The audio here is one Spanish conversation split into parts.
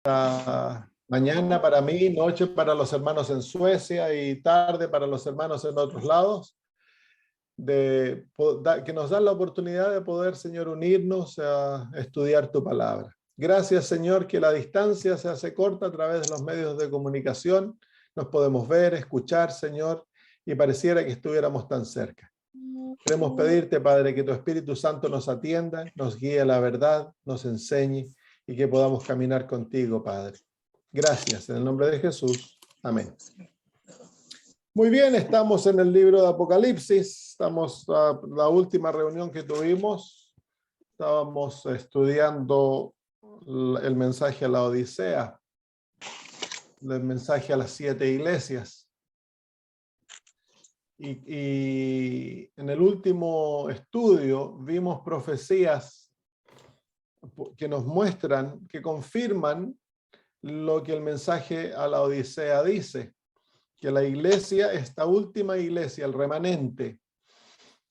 Mañana para mí, noche para los hermanos en Suecia y tarde para los hermanos en otros lados, que nos dan la oportunidad de poder, Señor, unirnos a estudiar tu palabra. Gracias, Señor, que la distancia se hace corta a través de los medios de comunicación. Nos podemos ver, escuchar, Señor, y pareciera que estuviéramos tan cerca. Queremos pedirte, Padre, que tu Espíritu Santo nos atienda, nos guíe a la verdad, nos enseñe y que podamos caminar contigo, Padre. Gracias, en el nombre de Jesús. Amén. Muy bien, estamos en el libro de Apocalipsis. Estamos a la última reunión que tuvimos. Estábamos estudiando el mensaje a la Odisea, el mensaje a las 7 iglesias. Y en el último estudio vimos profecías que nos muestran, que confirman lo que el mensaje a la Odisea dice, que la iglesia, esta última iglesia, el remanente,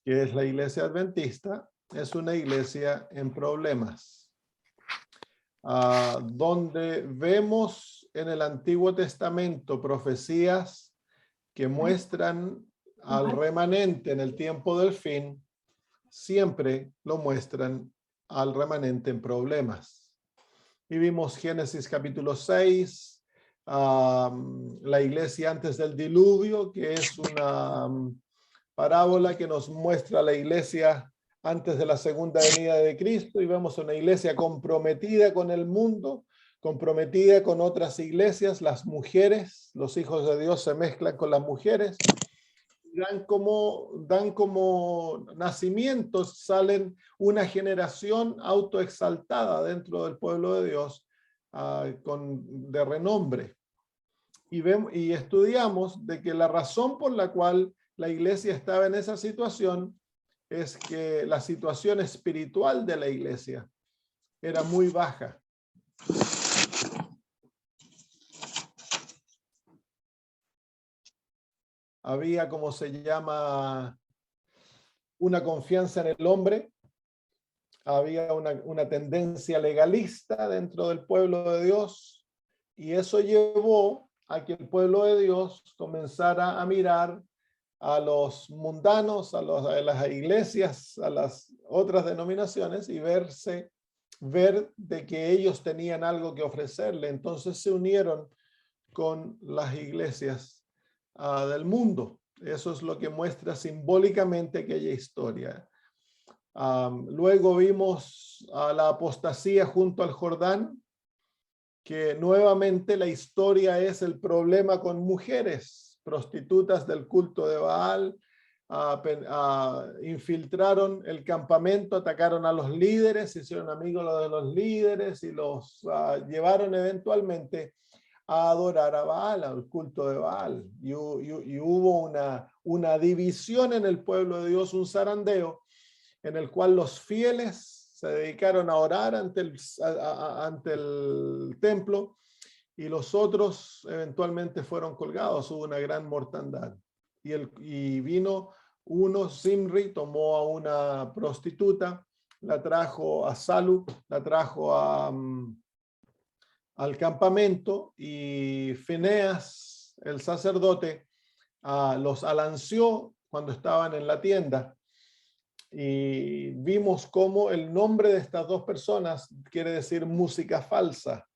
que es la iglesia adventista, es una iglesia en problemas, donde vemos en el Antiguo Testamento profecías que muestran al remanente en el tiempo del fin, siempre lo muestran al remanente en problemas. Y vimos Génesis capítulo 6, la iglesia antes del diluvio, que es una parábola que nos muestra la iglesia antes de la segunda venida de Cristo, y vemos una iglesia comprometida con el mundo, comprometida con otras iglesias. Las mujeres, los hijos de Dios se mezclan con las mujeres, dan como nacimientos, salen una generación autoexaltada dentro del pueblo de Dios, de renombre. Y estudiamos de que la razón por la cual la iglesia estaba en esa situación es que la situación espiritual de la iglesia era muy baja. Había, como se llama, una confianza en el hombre, había una tendencia legalista dentro del pueblo de Dios, y eso llevó a que el pueblo de Dios comenzara a mirar a los mundanos, a las iglesias, a las otras denominaciones, y ver de que ellos tenían algo que ofrecerle. Entonces se unieron con las iglesias del mundo. Eso es lo que muestra simbólicamente aquella historia. Luego vimos a la apostasía junto al Jordán, que nuevamente la historia es el problema con mujeres, prostitutas del culto de Baal, infiltraron el campamento, atacaron a los líderes, se hicieron amigos de los líderes y los llevaron eventualmente a adorar a Baal, al culto de Baal. Y hubo una división en el pueblo de Dios, un zarandeo, en el cual los fieles se dedicaron a orar ante el templo, y los otros eventualmente fueron colgados. Hubo una gran mortandad. Y vino uno, Zimri, tomó a una prostituta, la trajo a Salu, la trajo al campamento, y Fineas, el sacerdote, los alanceó cuando estaban en la tienda. Y vimos cómo el nombre de estas dos personas quiere decir música falsa,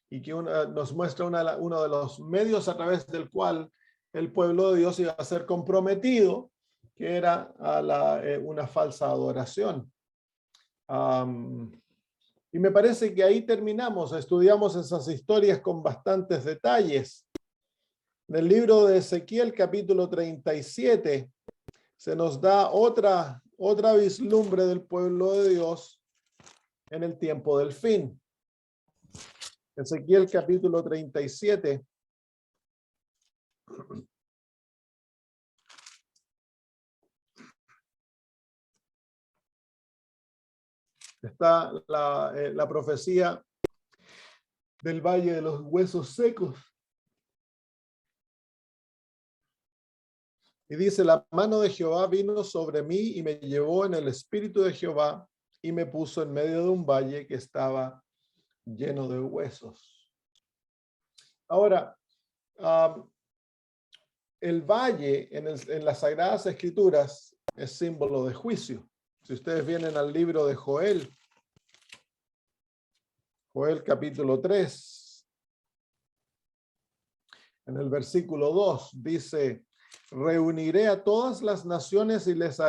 y que nos muestra uno de los medios a través del cual el pueblo de Dios iba a ser comprometido, que era una falsa adoración. Y me parece que ahí terminamos, estudiamos esas historias con bastantes detalles. En el libro de Ezequiel, capítulo 37, se nos da otra vislumbre del pueblo de Dios en el tiempo del fin. Ezequiel capítulo 37. Está la profecía del valle de los huesos secos. Y dice: la mano de Jehová vino sobre mí y me llevó en el espíritu de Jehová y me puso en medio de un valle que estaba lleno de huesos. Ahora, el valle en las Sagradas Escrituras es símbolo de juicio. Si ustedes vienen al libro de Joel, Joel capítulo 3, en el versículo 2 dice: reuniré a todas las naciones y las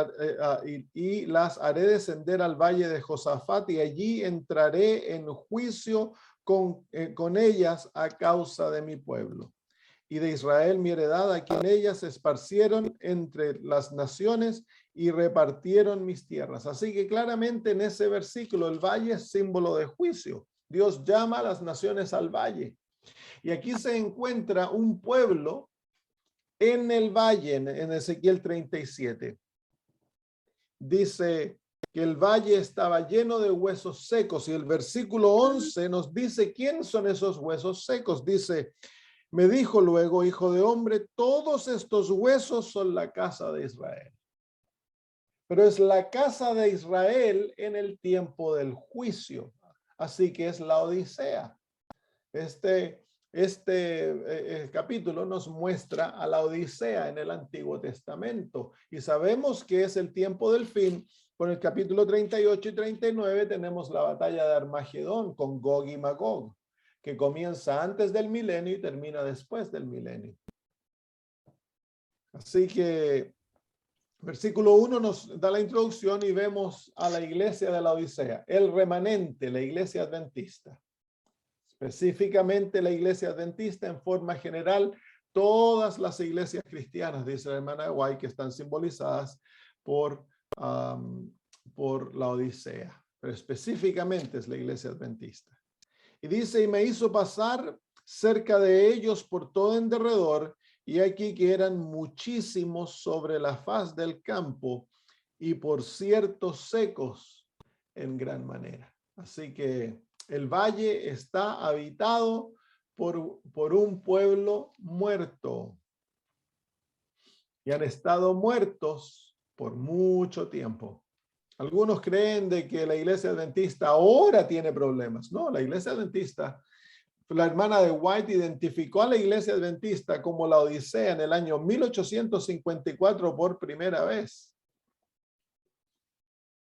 haré descender al valle de Josafat, y allí entraré en juicio con ellas a causa de mi pueblo y de Israel mi heredad, a quien ellas se esparcieron entre las naciones y repartieron mis tierras. Así que claramente en ese versículo el valle es símbolo de juicio. Dios llama a las naciones al valle. Y aquí se encuentra un pueblo en el valle, en Ezequiel 37. Dice que el valle estaba lleno de huesos secos, y el versículo 11 nos dice quién son esos huesos secos. Dice: me dijo luego, hijo de hombre, todos estos huesos son la casa de Israel. Pero es la casa de Israel en el tiempo del juicio. Así que es la Odisea. El capítulo nos muestra a la Odisea en el Antiguo Testamento. Y sabemos que es el tiempo del fin. Por el capítulo 38 y 39 tenemos la batalla de Armagedón con Gog y Magog, que comienza antes del milenio y termina después del milenio. Así que versículo 1 nos da la introducción y vemos a la iglesia de la Odisea, el remanente, la iglesia adventista. Específicamente la iglesia adventista, en forma general, todas las iglesias cristianas, dice la hermana White, que están simbolizadas por la Odisea, pero específicamente es la iglesia adventista. Y dice: y me hizo pasar cerca de ellos por todo en derredor, y aquí que eran muchísimos sobre la faz del campo, y por ciertos secos en gran manera. Así que el valle está habitado por un pueblo muerto, y han estado muertos por mucho tiempo. Algunos creen de que la iglesia adventista ahora tiene problemas. No, la iglesia adventista, la hermana de White identificó a la iglesia adventista como la Odisea en el año 1854 por primera vez.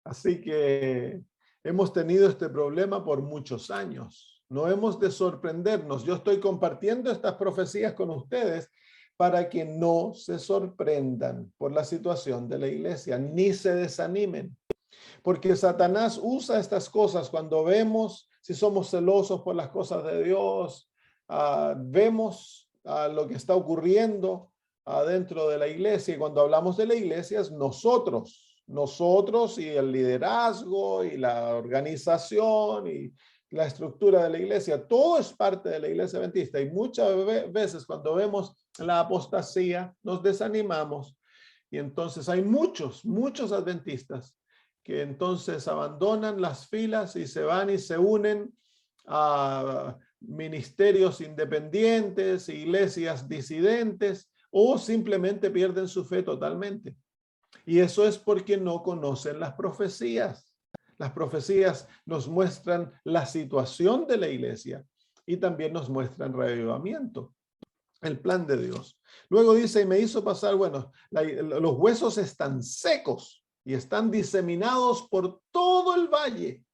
Así que hemos tenido este problema por muchos años. No hemos de sorprendernos. Yo estoy compartiendo estas profecías con ustedes para que no se sorprendan por la situación de la iglesia, ni se desanimen. Porque Satanás usa estas cosas cuando vemos, si somos celosos por las cosas de Dios, vemos lo que está ocurriendo dentro de la iglesia. Y cuando hablamos de la iglesia es nosotros y el liderazgo y la organización y la estructura de la iglesia. Todo es parte de la iglesia adventista. Y muchas veces cuando vemos la apostasía nos desanimamos. Y entonces hay muchos adventistas que entonces abandonan las filas y se van y se unen a ministerios independientes, iglesias disidentes, o simplemente pierden su fe totalmente. Y eso es porque no conocen las profecías. Las profecías nos muestran la situación de la iglesia y también nos muestran reavivamiento, el plan de Dios. Luego dice: y me hizo pasar, los huesos están secos y están diseminados por todo el valle.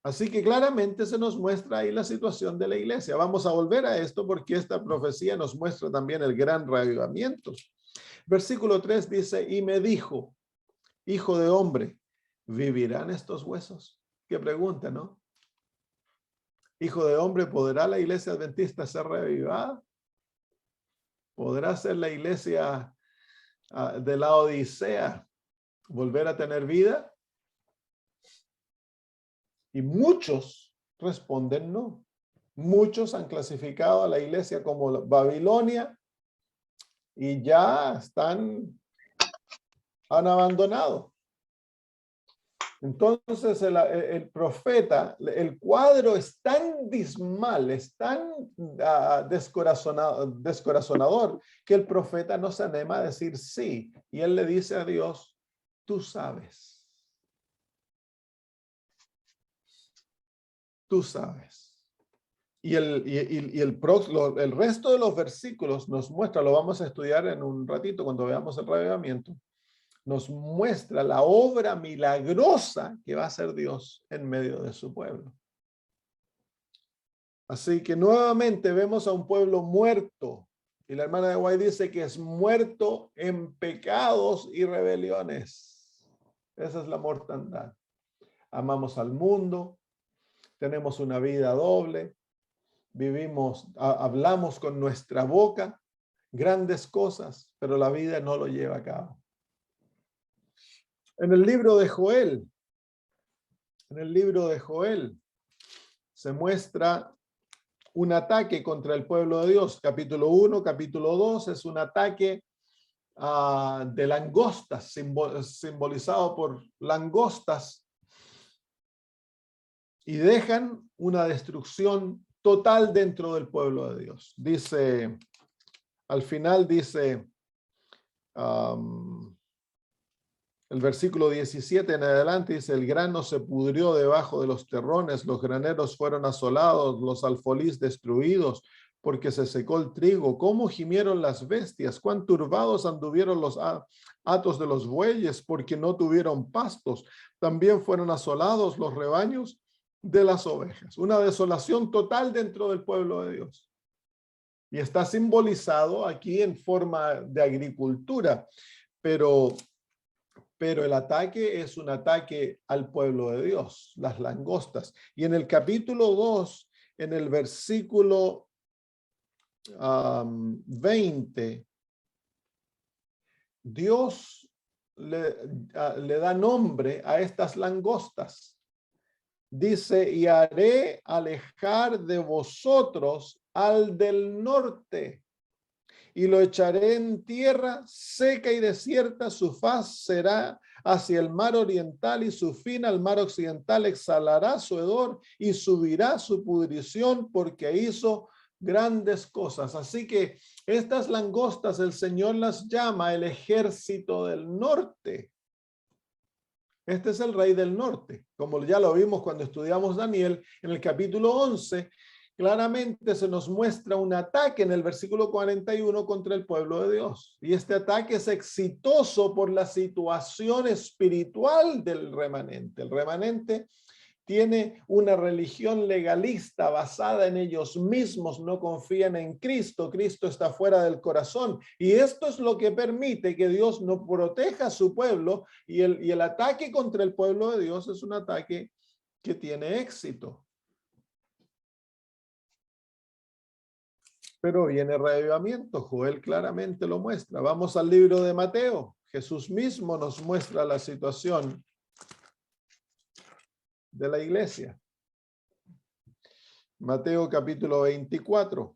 Así que claramente se nos muestra ahí la situación de la iglesia. Vamos a volver a esto porque esta profecía nos muestra también el gran reavivamiento. Versículo 3 dice: y me dijo, hijo de hombre, ¿vivirán estos huesos? Qué pregunta, ¿no? Hijo de hombre, ¿podrá la iglesia adventista ser revivada? ¿Podrá ser la iglesia de la Odisea volver a tener vida? Y muchos responden no. Muchos han clasificado a la iglesia como Babilonia y ya han abandonado. Entonces el profeta, el cuadro es tan dismal, es tan descorazonador, que el profeta no se anima a decir sí. Y él le dice a Dios: tú sabes. Tú sabes. el resto de los versículos nos muestra, lo vamos a estudiar en un ratito cuando veamos el reavivamiento, nos muestra la obra milagrosa que va a hacer Dios en medio de su pueblo. Así que nuevamente vemos a un pueblo muerto. Y la hermana de White dice que es muerto en pecados y rebeliones. Esa es la mortandad. Amamos al mundo, tenemos una vida doble, hablamos con nuestra boca grandes cosas, pero la vida no lo lleva a cabo. En el libro de Joel, se muestra un ataque contra el pueblo de Dios. Capítulo 1, capítulo 2 es un ataque de langostas, simbolizado por langostas, y dejan una destrucción total dentro del pueblo de Dios. Dice, al final dice, el versículo 17 en adelante dice, el grano se pudrió debajo de los terrones, los graneros fueron asolados, los alfolís destruidos, porque se secó el trigo. ¿Cómo gimieron las bestias? ¿Cuán turbados anduvieron los hatos de los bueyes? Porque no tuvieron pastos. También fueron asolados los rebaños de las ovejas. Una desolación total dentro del pueblo de Dios. Y está simbolizado aquí en forma de agricultura, pero el ataque es un ataque al pueblo de Dios, las langostas. Y en el capítulo 2, en el versículo 20, Dios le da nombre a estas langostas. Dice, y haré alejar de vosotros al del norte, y lo echaré en tierra seca y desierta, su faz será hacia el mar oriental y su fin al mar occidental, exhalará su hedor y subirá su pudrición porque hizo grandes cosas. Así que estas langostas el Señor las llama el ejército del norte. Este es el rey del norte, como ya lo vimos cuando estudiamos Daniel en el capítulo 11. Claramente se nos muestra un ataque en el versículo 41 contra el pueblo de Dios. Y este ataque es exitoso por la situación espiritual del remanente. El remanente tiene una religión legalista basada en ellos mismos, no confían en Cristo, Cristo está fuera del corazón, y esto es lo que permite que Dios no proteja a su pueblo, y el ataque contra el pueblo de Dios es un ataque que tiene éxito. Pero viene reavivamiento, Joel claramente lo muestra. Vamos al libro de Mateo, Jesús mismo nos muestra la situación de la iglesia. Mateo capítulo 24.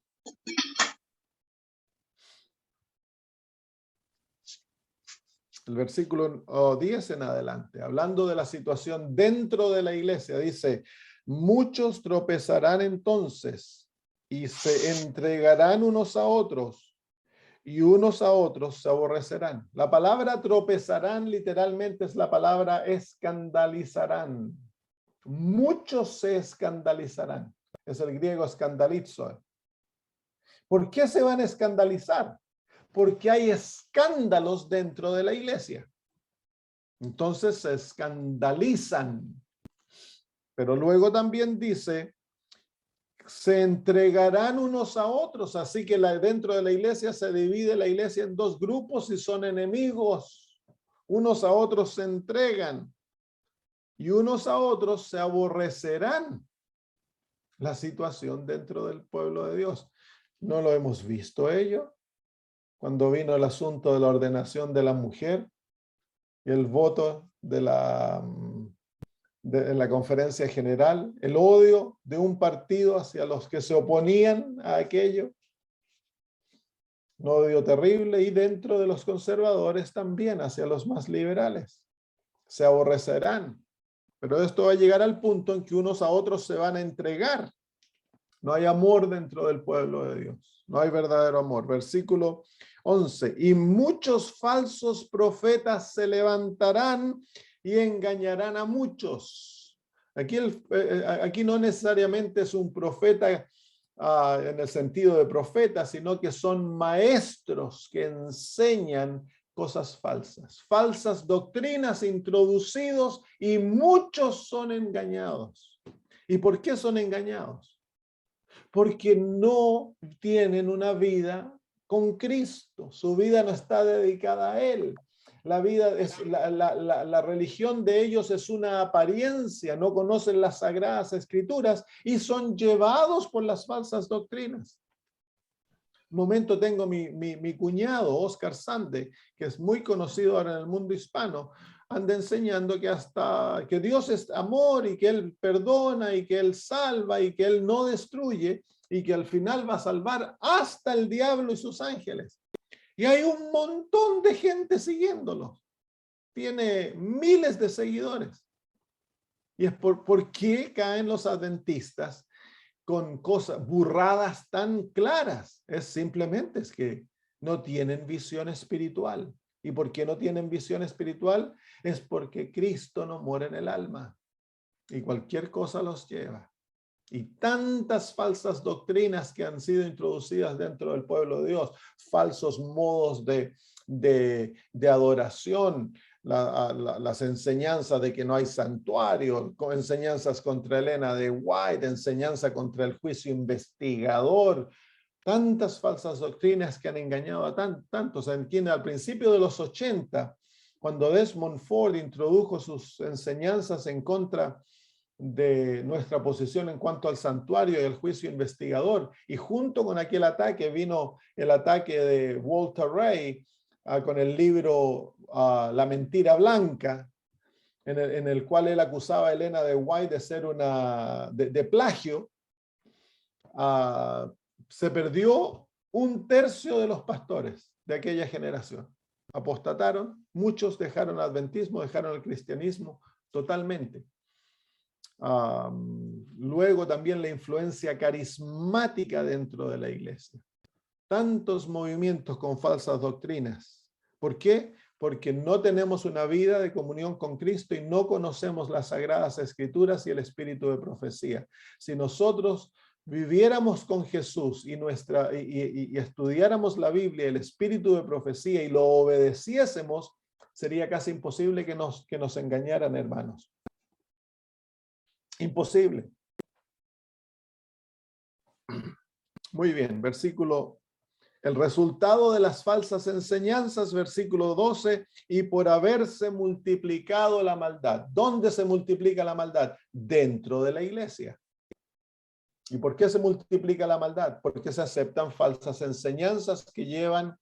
El versículo 10 en adelante, hablando de la situación dentro de la iglesia, dice, muchos tropezarán entonces y se entregarán unos a otros y unos a otros se aborrecerán. La palabra tropezarán literalmente es la palabra escandalizarán. Muchos se escandalizarán. Es el griego escandalizo. ¿Por qué se van a escandalizar? Porque hay escándalos dentro de la iglesia. Entonces se escandalizan. Pero luego también dice, se entregarán unos a otros. Así que dentro de la iglesia se divide la iglesia en dos grupos y son enemigos. Unos a otros se entregan y unos a otros se aborrecerán. La situación dentro del pueblo de Dios. ¿No lo hemos visto ello? Cuando vino el asunto de la ordenación de la mujer y el voto en la conferencia general, el odio de un partido hacia los que se oponían a aquello, un odio terrible, y dentro de los conservadores también hacia los más liberales. Se aborrecerán, pero esto va a llegar al punto en que unos a otros se van a entregar. No hay amor dentro del pueblo de Dios. No hay verdadero amor. Versículo 11. Y muchos falsos profetas se levantarán y engañarán a muchos. Aquí no necesariamente es un profeta en el sentido de profetas, sino que son maestros que enseñan cosas falsas, falsas doctrinas introducidos y muchos son engañados. ¿Y por qué son engañados? Porque no tienen una vida con Cristo. Su vida no está dedicada a Él. La vida es la religión de ellos es una apariencia, no conocen las sagradas escrituras y son llevados por las falsas doctrinas. Un momento tengo mi cuñado, Oscar Sande, que es muy conocido ahora en el mundo hispano, anda enseñando que Dios es amor y que Él perdona y que Él salva y que Él no destruye y que al final va a salvar hasta el diablo y sus ángeles. Y hay un montón de gente siguiéndolo. Tiene miles de seguidores. Y es por qué caen los adventistas con cosas, burradas tan claras. Es que no tienen visión espiritual. ¿Y por qué no tienen visión espiritual? Es porque Cristo no mora en el alma. Y cualquier cosa los lleva. Y tantas falsas doctrinas que han sido introducidas dentro del pueblo de Dios, falsos modos de adoración, las enseñanzas de que no hay santuario, enseñanzas contra Elena de White, enseñanza contra el juicio investigador, tantas falsas doctrinas que han engañado a tantos. Al principio de los 80, cuando Desmond Ford introdujo sus enseñanzas en contra de nuestra posición en cuanto al santuario y el juicio investigador, y junto con aquel ataque vino el ataque de Walter Ray con el libro La mentira blanca, en el cual él acusaba a Elena de White de ser de plagio. Se perdió un tercio de los pastores de aquella generación. Apostataron, muchos dejaron el adventismo, dejaron el cristianismo totalmente. Luego también la influencia carismática dentro de la iglesia. Tantos movimientos con falsas doctrinas. ¿Por qué? Porque no tenemos una vida de comunión con Cristo y no conocemos las sagradas escrituras y el espíritu de profecía. Si nosotros viviéramos con Jesús y estudiáramos la Biblia, el espíritu de profecía y lo obedeciésemos, sería casi imposible que nos engañaran, hermanos. Imposible. Muy bien, el resultado de las falsas enseñanzas, versículo 12, y por haberse multiplicado la maldad. ¿Dónde se multiplica la maldad? Dentro de la iglesia. ¿Y por qué se multiplica la maldad? Porque se aceptan falsas enseñanzas que llevan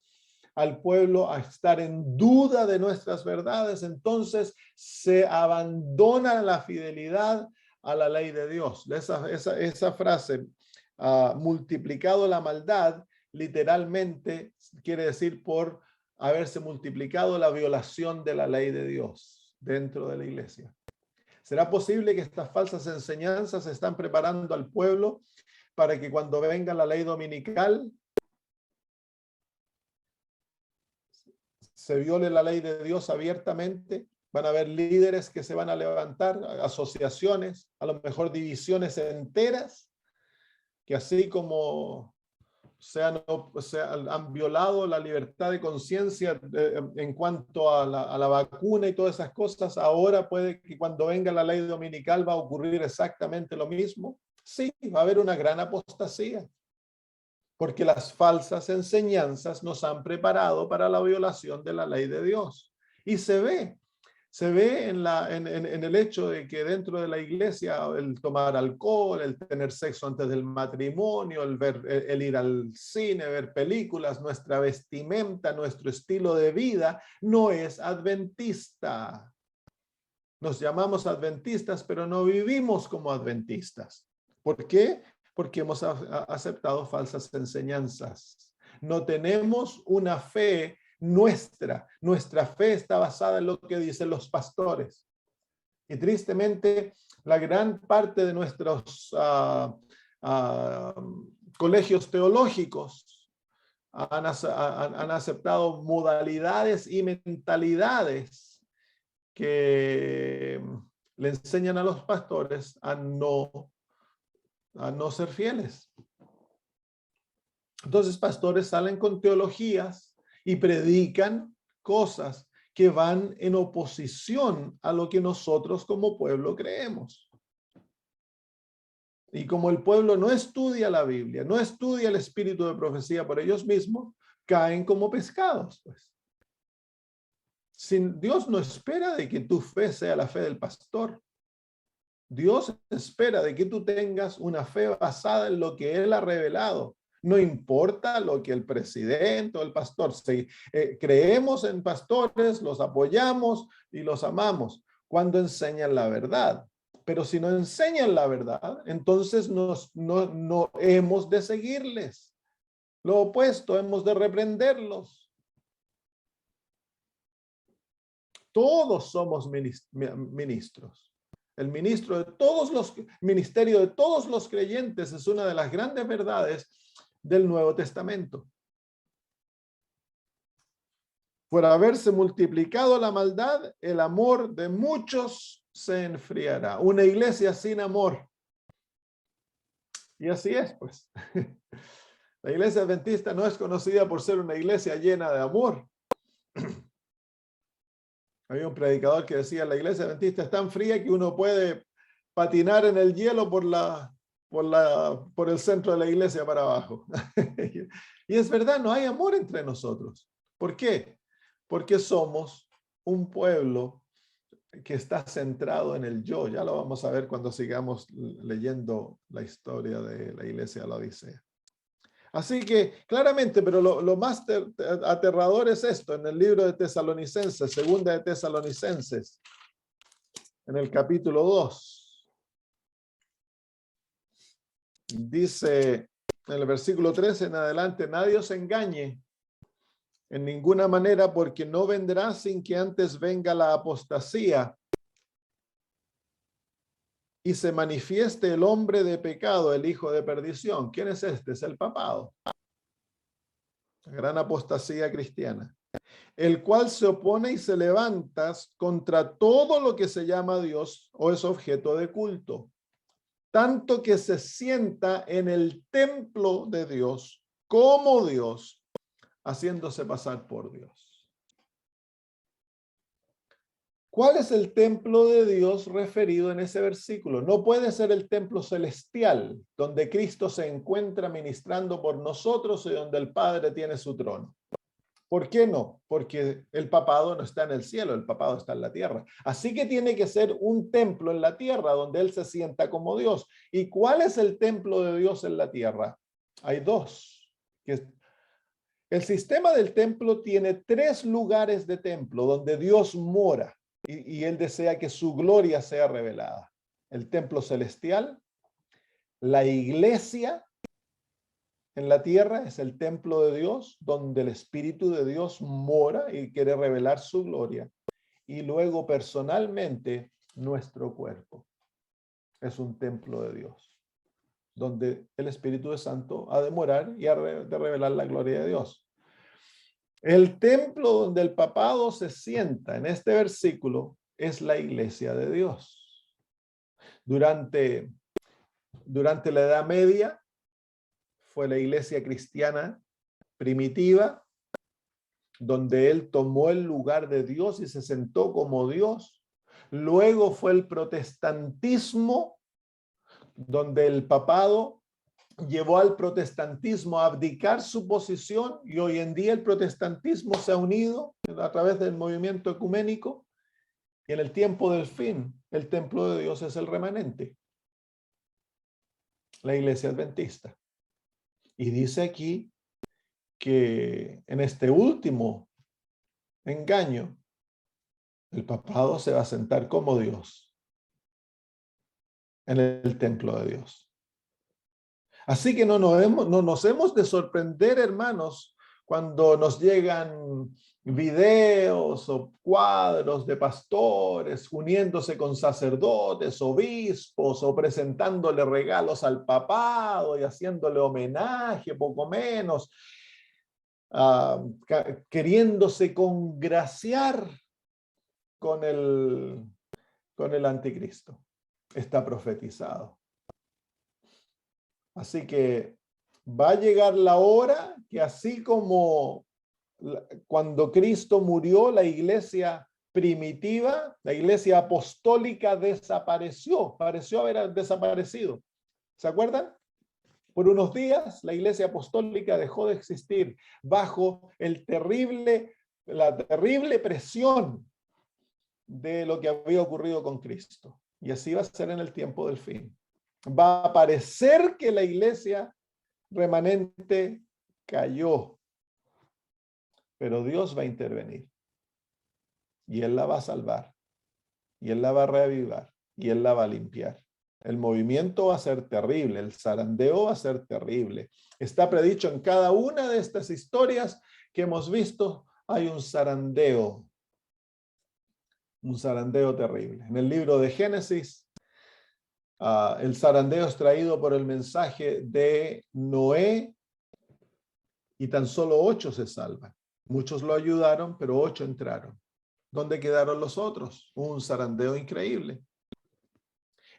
al pueblo a estar en duda de nuestras verdades. Entonces se abandona la fidelidad a la ley de Dios. Esa frase, multiplicado la maldad, literalmente quiere decir por haberse multiplicado la violación de la ley de Dios dentro de la iglesia. ¿Será posible que estas falsas enseñanzas están preparando al pueblo para que cuando venga la ley dominical se viole la ley de Dios abiertamente? Van a haber líderes que se van a levantar, asociaciones, a lo mejor divisiones enteras, que así como han violado la libertad de conciencia en cuanto a la vacuna y todas esas cosas, ahora puede que cuando venga la ley dominical va a ocurrir exactamente lo mismo. Sí, va a haber una gran apostasía, porque las falsas enseñanzas nos han preparado para la violación de la ley de Dios. Y se ve en el hecho de que dentro de la iglesia el tomar alcohol, el tener sexo antes del matrimonio, el ir al cine, ver películas, nuestra vestimenta, nuestro estilo de vida no es adventista. Nos llamamos adventistas, pero no vivimos como adventistas. ¿Por qué? Porque hemos aceptado falsas enseñanzas. No tenemos una fe nuestra. Nuestra fe está basada en lo que dicen los pastores. Y tristemente, la gran parte de nuestros colegios teológicos han aceptado modalidades y mentalidades que le enseñan a los pastores a no ser fieles. Entonces, pastores salen con teologías y predican cosas que van en oposición a lo que nosotros como pueblo creemos. Y como el pueblo no estudia la Biblia, no estudia el espíritu de profecía por ellos mismos, caen como pescados, pues. Dios no espera de que tu fe sea la fe del pastor. Dios espera de que tú tengas una fe basada en lo que Él ha revelado. No importa lo que el presidente o el pastor, creemos en pastores, los apoyamos y los amamos cuando enseñan la verdad. Pero si no enseñan la verdad, entonces no hemos de seguirles. Lo opuesto, hemos de reprenderlos. Todos somos ministros. El ministerio de todos los creyentes es una de las grandes verdades del Nuevo Testamento. Por haberse multiplicado la maldad, el amor de muchos se enfriará. Una iglesia sin amor. Y así es, pues. La iglesia adventista no es conocida por ser una iglesia llena de amor. Había un predicador que decía, la iglesia adventista es tan fría que uno puede patinar en el hielo por el centro de la iglesia para abajo. Y es verdad, no hay amor entre nosotros. ¿Por qué? Porque somos un pueblo que está centrado en el yo. Ya lo vamos a ver cuando sigamos leyendo la historia de la iglesia de la Odisea. Así que claramente, pero lo más aterrador es esto, en el libro de Tesalonicenses, segunda de Tesalonicenses, en el capítulo 2. Dice en el versículo 13 en adelante, nadie os engañe en ninguna manera, porque no vendrá sin que antes venga la apostasía y se manifieste el hombre de pecado, el hijo de perdición. ¿Quién es este? Es el papado. La gran apostasía cristiana. El cual se opone y se levanta contra todo lo que se llama Dios o es objeto de culto, tanto que se sienta en el templo de Dios como Dios, haciéndose pasar por Dios. ¿Cuál es el templo de Dios referido en ese versículo? No puede ser el templo celestial, donde Cristo se encuentra ministrando por nosotros y donde el Padre tiene su trono. ¿Por qué no? Porque el papado no está en el cielo, el papado está en la tierra. Así que tiene que ser un templo en la tierra donde Él se sienta como Dios. ¿Y cuál es el templo de Dios en la tierra? Hay dos. El sistema del templo tiene 3 lugares de templo donde Dios mora y Él desea que su gloria sea revelada. El templo celestial, la iglesia en la tierra es el templo de Dios, donde el Espíritu de Dios mora y quiere revelar su gloria. Y luego personalmente, nuestro cuerpo es un templo de Dios, donde el Espíritu Santo ha de morar y ha de revelar la gloria de Dios. El templo donde el papado se sienta en este versículo es la iglesia de Dios. Durante la Edad Media, fue la iglesia cristiana primitiva, donde él tomó el lugar de Dios y se sentó como Dios. Luego fue el protestantismo, donde el papado llevó al protestantismo a abdicar su posición y hoy en día el protestantismo se ha unido a través del movimiento ecuménico y en el tiempo del fin, el templo de Dios es el remanente, la iglesia adventista. Y dice aquí que en este último engaño, el papado se va a sentar como Dios en el templo de Dios. Así que no nos hemos de sorprender, hermanos, cuando nos llegan videos o cuadros de pastores uniéndose con sacerdotes, obispos o presentándole regalos al papado y haciéndole homenaje, poco menos, queriéndose congraciar con el anticristo. Está profetizado. Así que Va a llegar la hora que así como cuando Cristo murió, la iglesia primitiva, la iglesia apostólica desapareció, pareció haber desaparecido. ¿Se acuerdan? Por unos días la iglesia apostólica dejó de existir bajo la terrible presión de lo que había ocurrido con Cristo. Y así va a ser en el tiempo del fin. Va a parecer que la iglesia remanente cayó, pero Dios va a intervenir y Él la va a salvar y Él la va a reavivar y Él la va a limpiar. El movimiento va a ser terrible, el zarandeo va a ser terrible. Está predicho en cada una de estas historias que hemos visto, hay un zarandeo terrible. En el libro de Génesis, el zarandeo es traído por el mensaje de Noé y tan solo 8 se salvan. Muchos lo ayudaron, pero 8 entraron. ¿Dónde quedaron los otros? Un zarandeo increíble.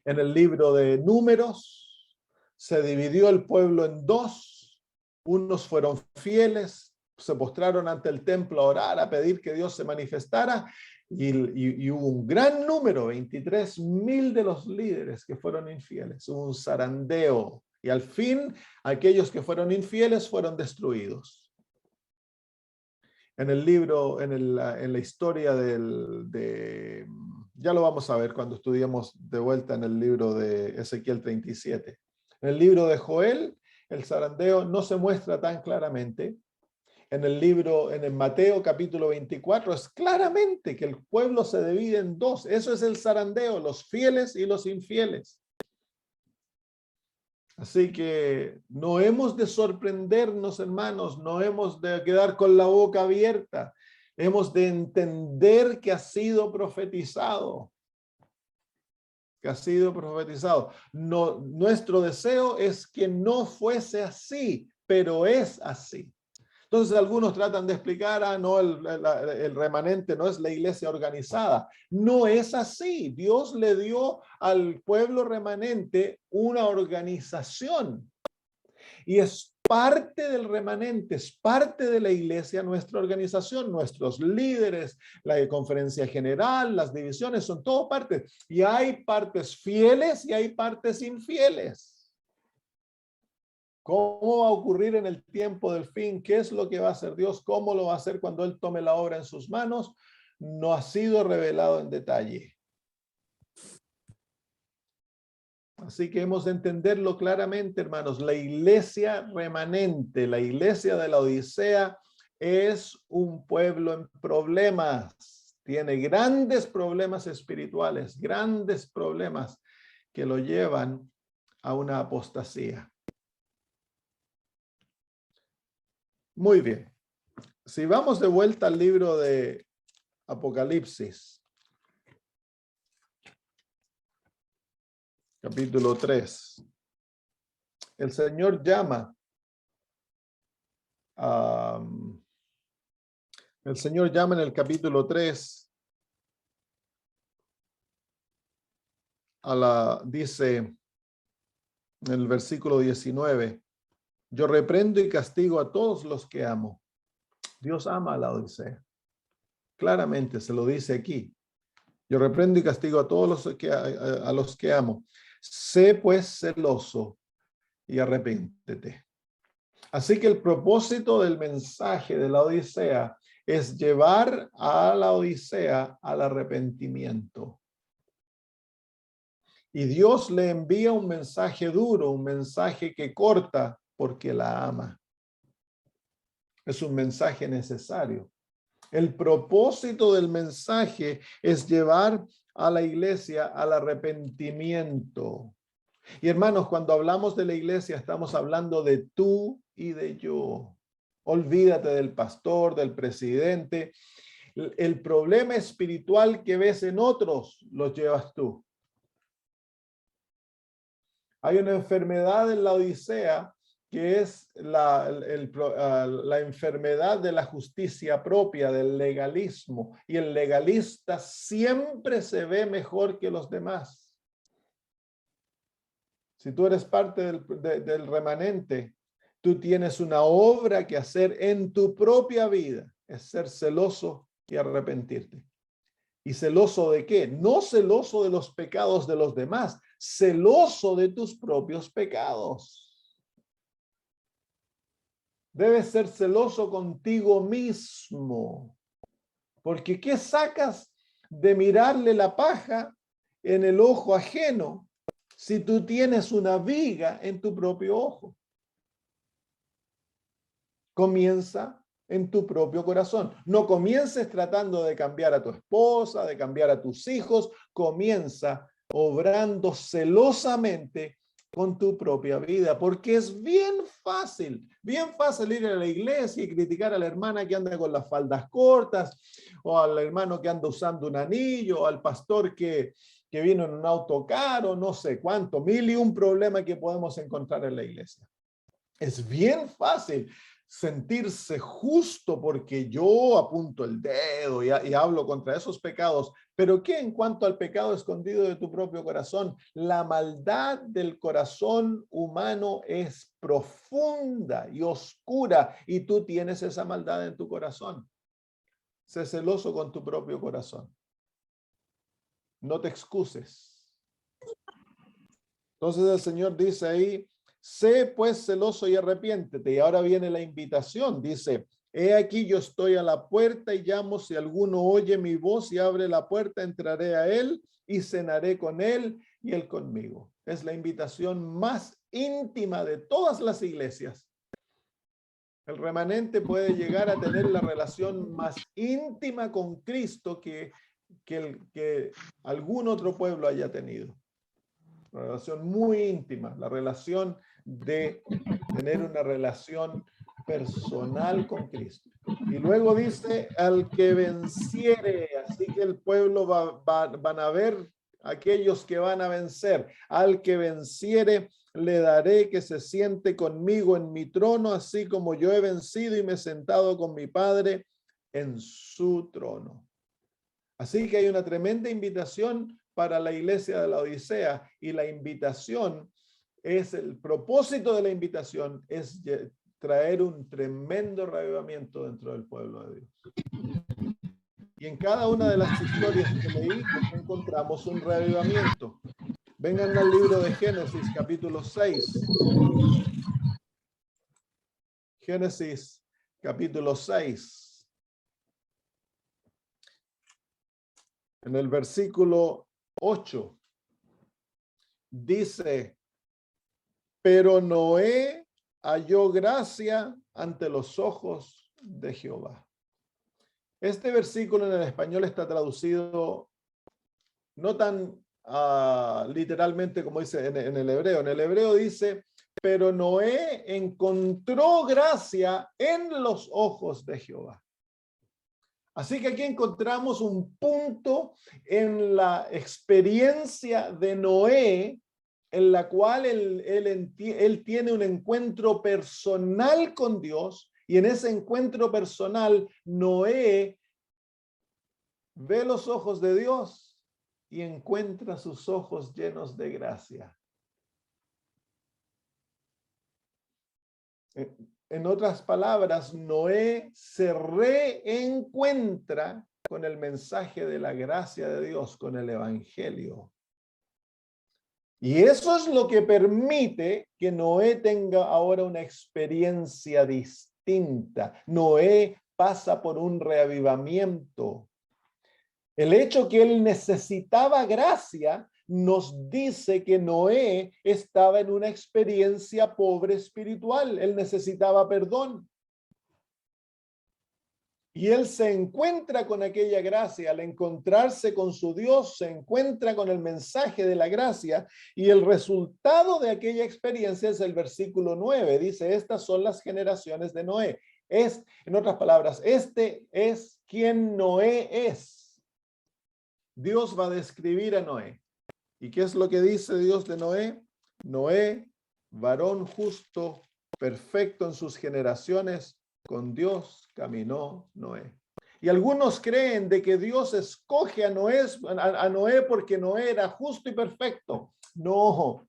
En el libro de Números se dividió el pueblo en 2. Unos fueron fieles, se postraron ante el templo a orar, a pedir que Dios se manifestara, y hubo un gran número, 23,000 de los líderes que fueron infieles. Hubo un zarandeo, y al fin aquellos que fueron infieles fueron destruidos. En el libro, en la historia ya lo vamos a ver cuando estudiemos de vuelta en el libro de Ezequiel 37. En el libro de Joel, el zarandeo no se muestra tan claramente. En el Mateo capítulo 24 es claramente que el pueblo se divide en 2. Eso es el zarandeo, los fieles y los infieles. Así que no hemos de sorprendernos, hermanos, no hemos de quedar con la boca abierta. Hemos de entender que ha sido profetizado. Que ha sido profetizado. No, nuestro deseo es que no fuese así, pero es así. Entonces algunos tratan de explicar, no, el remanente no es la iglesia organizada. No es así. Dios le dio al pueblo remanente una organización. Y es parte del remanente, es parte de la iglesia, nuestra organización, nuestros líderes, la conferencia general, las divisiones, son todo partes. Y hay partes fieles y hay partes infieles. ¿Cómo va a ocurrir en el tiempo del fin? ¿Qué es lo que va a hacer Dios? ¿Cómo lo va a hacer cuando Él tome la obra en sus manos? No ha sido revelado en detalle. Así que hemos de entenderlo claramente, hermanos. La iglesia remanente, la iglesia de la Odisea, es un pueblo en problemas. Tiene grandes problemas espirituales, grandes problemas que lo llevan a una apostasía. Muy bien. Si vamos de vuelta al libro de Apocalipsis, capítulo 3, el Señor llama en el capítulo 3 dice en el versículo 19, yo reprendo y castigo a todos los que amo. Dios ama a la Odisea. Claramente se lo dice aquí. Yo reprendo y castigo a todos los que amo. Sé pues celoso y arrepéntete. Así que el propósito del mensaje de la Odisea es llevar a la Odisea al arrepentimiento. Y Dios le envía un mensaje duro, un mensaje que corta porque la ama. Es un mensaje necesario. El propósito del mensaje es llevar a la iglesia al arrepentimiento. Y hermanos, cuando hablamos de la iglesia, estamos hablando de tú y de yo. Olvídate del pastor, del presidente. El problema espiritual que ves en otros, lo llevas tú. Hay una enfermedad en la Odisea que es la enfermedad de la justicia propia, del legalismo. Y el legalista siempre se ve mejor que los demás. Si tú eres parte del remanente, Tú tienes una obra que hacer en tu propia vida, es ser celoso y arrepentirte. ¿Y celoso de qué? No celoso de los pecados de los demás, celoso de tus propios pecados. Debes ser celoso contigo mismo, porque ¿qué sacas de mirarle la paja en el ojo ajeno si tú tienes una viga en tu propio ojo? Comienza en tu propio corazón. No comiences tratando de cambiar a tu esposa, de cambiar a tus hijos. Comienza obrando celosamente con tu propia vida, porque es bien fácil ir a la iglesia y criticar a la hermana que anda con las faldas cortas, o al hermano que anda usando un anillo, o al pastor que vino en un auto caro, no sé cuánto, mil y un problema que podemos encontrar en la iglesia. Es bien fácil sentirse justo porque yo apunto el dedo y hablo contra esos pecados. Pero ¿qué en cuanto al pecado escondido de tu propio corazón? La maldad del corazón humano es profunda y oscura y tú tienes esa maldad en tu corazón. Sé celoso con tu propio corazón. No te excuses. Entonces el Señor dice ahí, sé pues celoso y arrepiéntete. Y ahora viene la invitación. Dice, he aquí yo estoy a la puerta y llamo. Si alguno oye mi voz y abre la puerta, entraré a él y cenaré con él y él conmigo. Es la invitación más íntima de todas las iglesias. El remanente puede llegar a tener la relación más íntima con Cristo que algún otro pueblo haya tenido. Una relación muy íntima, la relación de tener una relación personal con Cristo. Y luego dice, al que venciere, así que el pueblo van a ver aquellos que van a vencer. Al que venciere, le daré que se siente conmigo en mi trono, así como yo he vencido y me he sentado con mi Padre en su trono. Así que hay una tremenda invitación para la iglesia de la Odisea, y la invitación es, el propósito de la invitación es traer un tremendo reavivamiento dentro del pueblo de Dios. Y en cada una de las historias que leí encontramos un reavivamiento. Vengan al libro de Génesis, capítulo 6. Génesis, capítulo 6. En el versículo 8 dice, pero Noé halló gracia ante los ojos de Jehová. Este versículo en el español está traducido no tan literalmente como dice en el hebreo. En el hebreo dice, pero Noé encontró gracia en los ojos de Jehová. Así que aquí encontramos un punto en la experiencia de Noé en la cual él tiene un encuentro personal con Dios, y en ese encuentro personal Noé ve los ojos de Dios y encuentra sus ojos llenos de gracia. En otras palabras, Noé se reencuentra con el mensaje de la gracia de Dios, con el evangelio. Y eso es lo que permite que Noé tenga ahora una experiencia distinta. Noé pasa por un reavivamiento. El hecho que él necesitaba gracia nos dice que Noé estaba en una experiencia pobre espiritual. Él necesitaba perdón. Y él se encuentra con aquella gracia. Al encontrarse con su Dios, se encuentra con el mensaje de la gracia, y el resultado de aquella experiencia es el versículo 9. Dice, estas son las generaciones de Noé. En otras palabras, este es quien Noé es. Dios va a describir a Noé. ¿Y qué es lo que dice Dios de Noé? Noé, varón justo, perfecto en sus generaciones, con Dios caminó Noé. Y algunos creen de que Dios escoge a Noé porque Noé era justo y perfecto. No,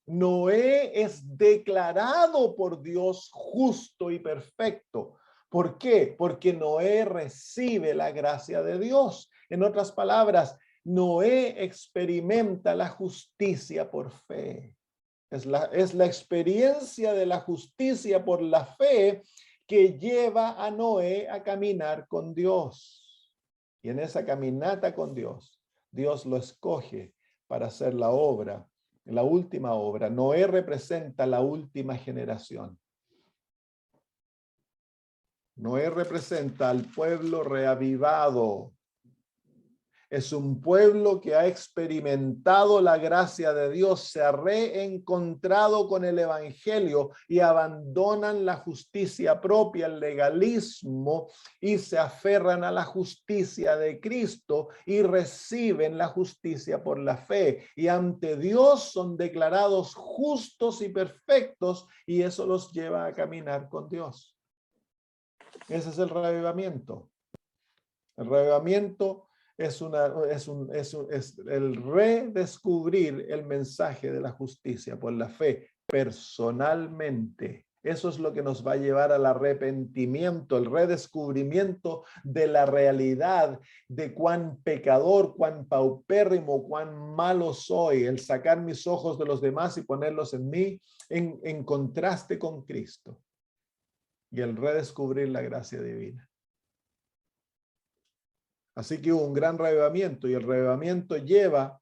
Noé es declarado por Dios justo y perfecto. ¿Por qué? Porque Noé recibe la gracia de Dios. En otras palabras, Noé experimenta la justicia por fe. Es la experiencia de la justicia por la fe que lleva a Noé a caminar con Dios. Y en esa caminata con Dios, Dios lo escoge para hacer la obra, la última obra. Noé representa la última generación. Noé representa al pueblo reavivado. Es un pueblo que ha experimentado la gracia de Dios, se ha reencontrado con el evangelio y abandonan la justicia propia, el legalismo, y se aferran a la justicia de Cristo y reciben la justicia por la fe. Y ante Dios son declarados justos y perfectos, y eso los lleva a caminar con Dios. Ese es el reavivamiento. El reavivamiento es el redescubrir el mensaje de la justicia por la fe personalmente. Eso es lo que nos va a llevar al arrepentimiento, el redescubrimiento de la realidad, de cuán pecador, cuán paupérrimo, cuán malo soy, el sacar mis ojos de los demás y ponerlos en mí en contraste con Cristo, y el redescubrir la gracia divina. Así que hubo un gran reavivamiento, y el reavivamiento lleva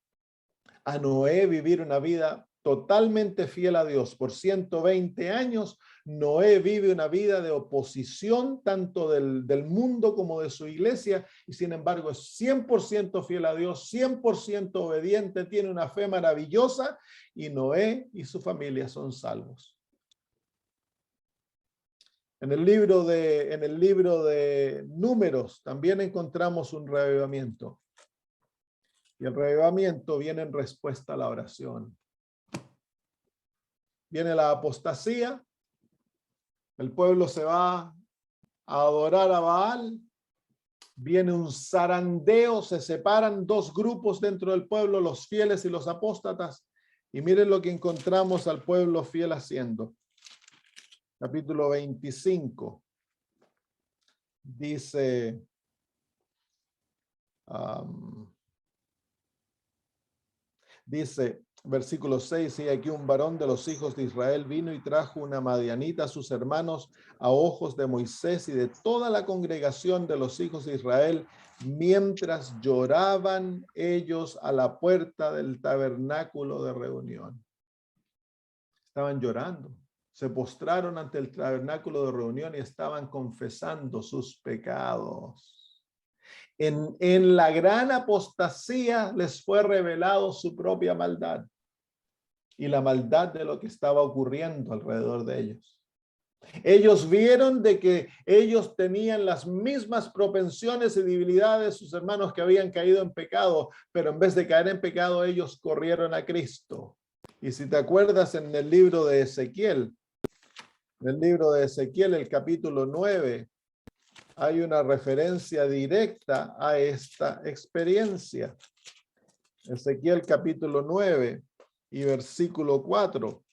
a Noé vivir una vida totalmente fiel a Dios. Por 120 años, Noé vive una vida de oposición tanto del mundo como de su iglesia, y sin embargo es 100% fiel a Dios, 100% obediente, tiene una fe maravillosa, y Noé y su familia son salvos. En el libro de Números también encontramos un reavivamiento. Y el reavivamiento viene en respuesta a la oración. Viene la apostasía, el pueblo se va a adorar a Baal, viene un zarandeo, se separan dos grupos dentro del pueblo, los fieles y los apóstatas, y miren lo que encontramos al pueblo fiel haciendo. Capítulo 25. Dice, versículo 6, y aquí un varón de los hijos de Israel vino y trajo una madianita a sus hermanos a ojos de Moisés y de toda la congregación de los hijos de Israel, mientras lloraban ellos a la puerta del tabernáculo de reunión. Estaban llorando. Se postraron ante el tabernáculo de reunión y estaban confesando sus pecados. En la gran apostasía les fue revelado su propia maldad y la maldad de lo que estaba ocurriendo alrededor de ellos. Ellos vieron de que ellos tenían las mismas propensiones y debilidades de sus hermanos que habían caído en pecado, pero en vez de caer en pecado, ellos corrieron a Cristo. Y si te acuerdas, en el libro de Ezequiel, el capítulo 9, hay una referencia directa a esta experiencia. Ezequiel capítulo 9 y versículo 4.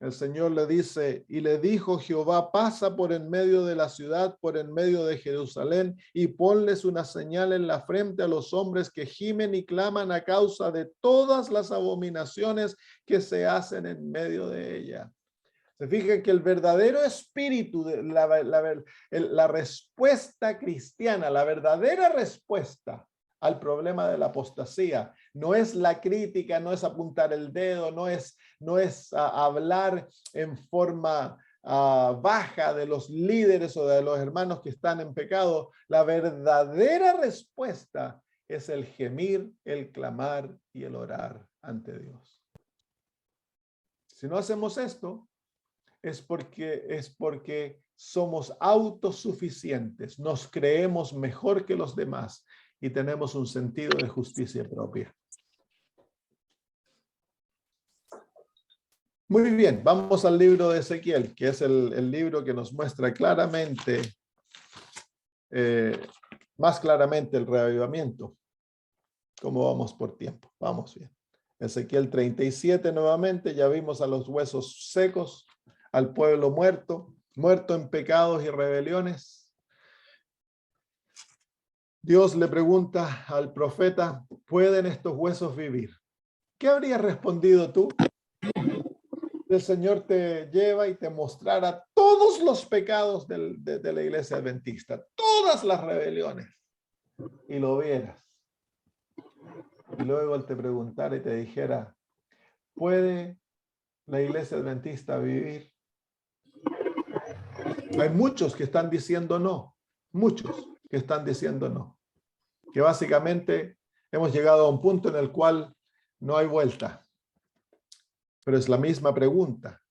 El Señor le dice, y le dijo Jehová, pasa por en medio de la ciudad, por en medio de Jerusalén, y ponles una señal en la frente a los hombres que gimen y claman a causa de todas las abominaciones que se hacen en medio de ella. Se fijan que el verdadero espíritu, la respuesta cristiana, la verdadera respuesta al problema de la apostasía, no es la crítica, no es apuntar el dedo, no es hablar en forma baja de los líderes o de los hermanos que están en pecado. La verdadera respuesta es el gemir, el clamar y el orar ante Dios. Si no hacemos esto, es porque somos autosuficientes, nos creemos mejor que los demás y tenemos un sentido de justicia propia. Muy bien, vamos al libro de Ezequiel, que es el libro que nos muestra claramente, más claramente el reavivamiento. ¿Cómo vamos por tiempo? Vamos bien. Ezequiel 37 nuevamente, ya vimos a los huesos secos, al pueblo muerto, muerto en pecados y rebeliones. Dios le pregunta al profeta, ¿pueden estos huesos vivir? ¿Qué habrías respondido tú? El Señor te lleva y te mostrará todos los pecados de la iglesia adventista, todas las rebeliones, y lo vieras. Y luego Él te preguntara y te dijera, ¿puede la iglesia adventista vivir? Hay muchos que están diciendo no, muchos que están diciendo no, que básicamente hemos llegado a un punto en el cual no hay vuelta. Pero es la misma pregunta.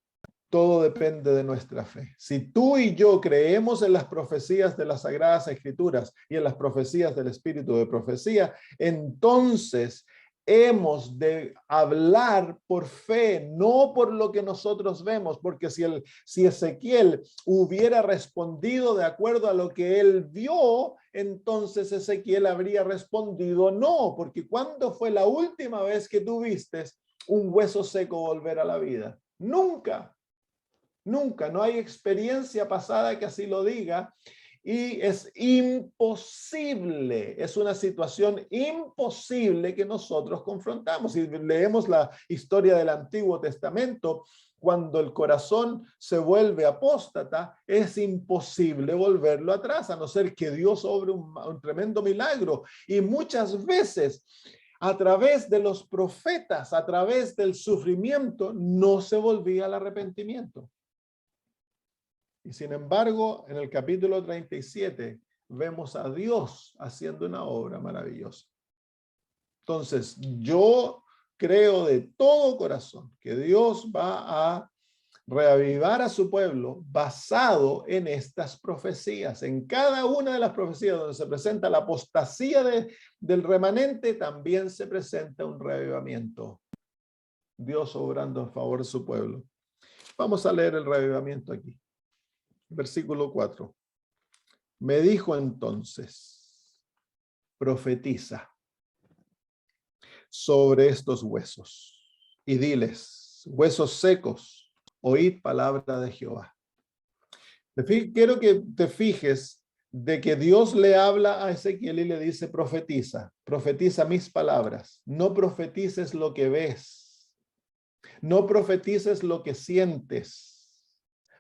Todo depende de nuestra fe. Si tú y yo creemos en las profecías de las Sagradas Escrituras y en las profecías del Espíritu de Profecía, entonces hemos de hablar por fe, no por lo que nosotros vemos, porque si Ezequiel hubiera respondido de acuerdo a lo que él vio, entonces Ezequiel habría respondido no, porque ¿cuándo fue la última vez que tú viste un hueso seco volver a la vida? Nunca. Nunca, no hay experiencia pasada que así lo diga y es imposible, es una situación imposible que nosotros confrontamos. Si leemos la historia del Antiguo Testamento, cuando el corazón se vuelve apóstata, es imposible volverlo atrás, a no ser que Dios obre un tremendo milagro. Y muchas veces, a través de los profetas, a través del sufrimiento, no se volvía al arrepentimiento. Y sin embargo, en el capítulo 37, vemos a Dios haciendo una obra maravillosa. Entonces, yo creo de todo corazón que Dios va a reavivar a su pueblo basado en estas profecías. En cada una de las profecías donde se presenta la apostasía del remanente, también se presenta un reavivamiento. Dios obrando en favor de su pueblo. Vamos a leer el reavivamiento aquí. Versículo 4. Me dijo entonces, profetiza sobre estos huesos y diles, huesos secos, oíd palabra de Jehová. Quiero que te fijes de que Dios le habla a Ezequiel y le dice, profetiza, profetiza mis palabras, no profetices lo que ves, no profetices lo que sientes.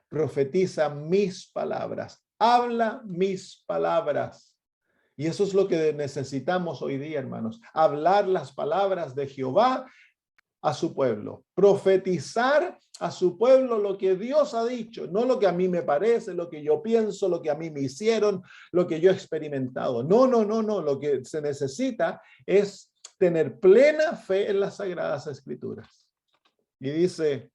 Profetiza mis palabras, habla mis palabras. Y eso es lo que necesitamos hoy día, hermanos, hablar las palabras de Jehová a su pueblo, profetizar a su pueblo lo que Dios ha dicho, no lo que a mí me parece, lo que yo pienso, lo que a mí me hicieron, lo que yo he experimentado. No, lo que se necesita es tener plena fe en las Sagradas Escrituras. Y dice,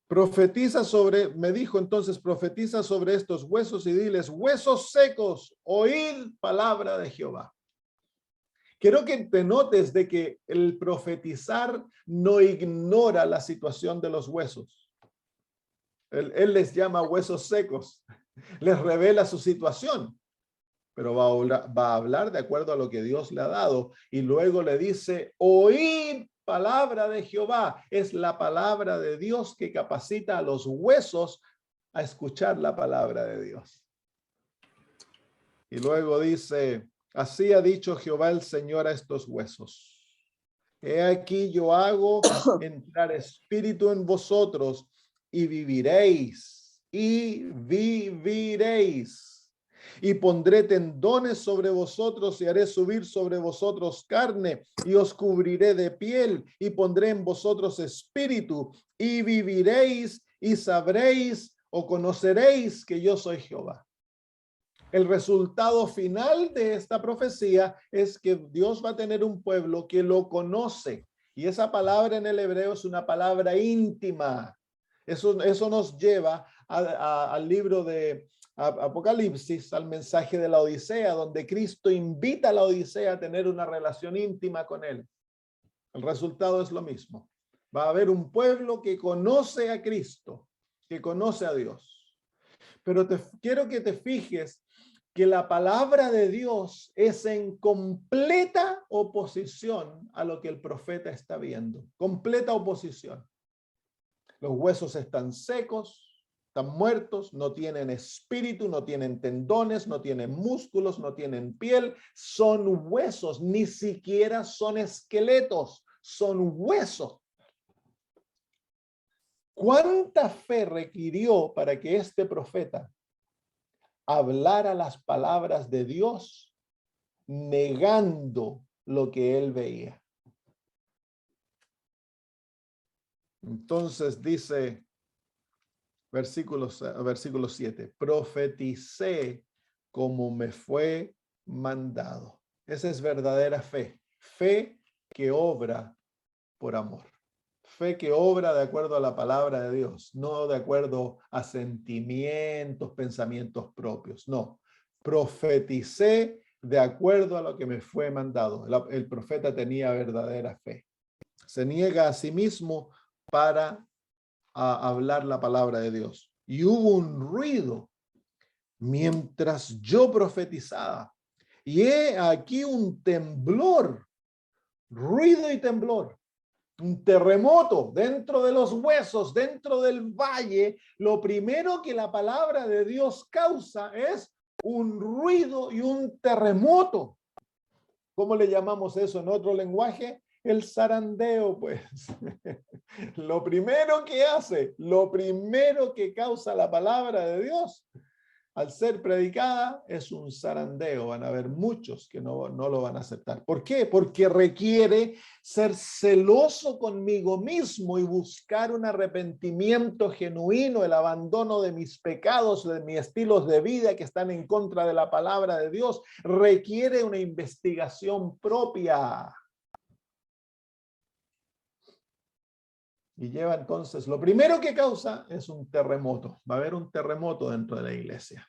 profetiza sobre, me dijo entonces, profetiza sobre estos huesos y diles, huesos secos, oíd palabra de Jehová. Quiero que te notes de que el profetizar no ignora la situación de los huesos. Él les llama huesos secos, les revela su situación, pero va a hablar de acuerdo a lo que Dios le ha dado. Y luego le dice, oíd palabra de Jehová. Es la palabra de Dios que capacita a los huesos a escuchar la palabra de Dios. Y luego dice, así ha dicho Jehová el Señor a estos huesos. He aquí yo hago entrar espíritu en vosotros y viviréis, y viviréis. Y pondré tendones sobre vosotros y haré subir sobre vosotros carne y os cubriré de piel y pondré en vosotros espíritu y viviréis y sabréis o conoceréis que yo soy Jehová. El resultado final de esta profecía es que Dios va a tener un pueblo que lo conoce. Y esa palabra en el hebreo es una palabra íntima. Eso nos lleva al libro de Apocalipsis, al mensaje de la Odisea, donde Cristo invita a la Odisea a tener una relación íntima con él. El resultado es lo mismo. Va a haber un pueblo que conoce a Cristo, que conoce a Dios. Pero quiero que te fijes que la palabra de Dios es en completa oposición a lo que el profeta está viendo. Completa oposición. Los huesos están secos, están muertos, no tienen espíritu, no tienen tendones, no tienen músculos, no tienen piel, son huesos, ni siquiera son esqueletos, son huesos. ¿Cuánta fe requirió para que este profeta hablara las palabras de Dios negando lo que él veía? Entonces dice versículo 7, profeticé como me fue mandado. Esa es verdadera fe, fe que obra por amor. Fe que obra de acuerdo a la palabra de Dios, no de acuerdo a sentimientos, pensamientos propios. No, profeticé de acuerdo a lo que me fue mandado. El profeta tenía verdadera fe. Se niega a sí mismo para hablar la palabra de Dios. Y hubo un ruido mientras yo profetizaba. Y he aquí un temblor, ruido y temblor. Un terremoto dentro de los huesos, dentro del valle. Lo primero que la palabra de Dios causa es un ruido y un terremoto. ¿Cómo le llamamos eso en otro lenguaje? El zarandeo, pues. Lo primero que hace, lo primero que causa la palabra de Dios al ser predicada es un zarandeo. Van a haber muchos que no lo van a aceptar. ¿Por qué? Porque requiere ser celoso conmigo mismo y buscar un arrepentimiento genuino, el abandono de mis pecados, de mis estilos de vida que están en contra de la palabra de Dios. Requiere una investigación propia. Y lleva entonces, lo primero que causa es un terremoto. Va a haber un terremoto dentro de la iglesia.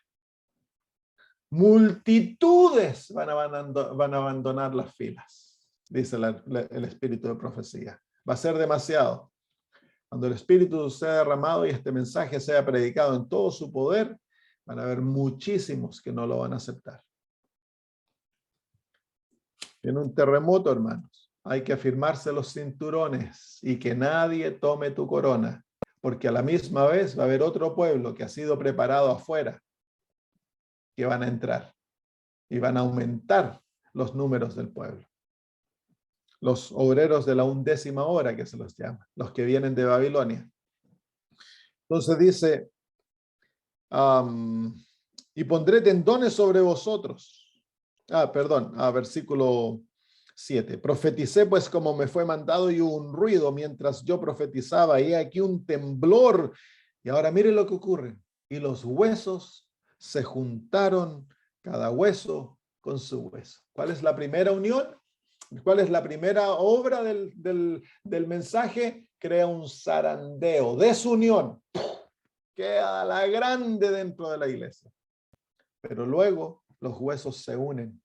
Multitudes van a abandonar las filas, dice el espíritu de profecía. Va a ser demasiado. Cuando el espíritu sea derramado y este mensaje sea predicado en todo su poder, van a haber muchísimos que no lo van a aceptar. En un terremoto, hermanos, hay que afirmarse los cinturones y que nadie tome tu corona, porque a la misma vez va a haber otro pueblo que ha sido preparado afuera, que van a entrar y van a aumentar los números del pueblo. Los obreros de la 11ª hora, que se los llama, los que vienen de Babilonia. Entonces dice, y pondré tendones sobre vosotros. Versículo 7. Profeticé pues como me fue mandado y hubo un ruido mientras yo profetizaba y aquí un temblor. Y ahora miren lo que ocurre. Y los huesos se juntaron, cada hueso con su hueso. ¿Cuál es la primera unión? ¿Cuál es la primera obra del mensaje? Crea un zarandeo, desunión. Queda la grande dentro de la iglesia. Pero luego los huesos se unen.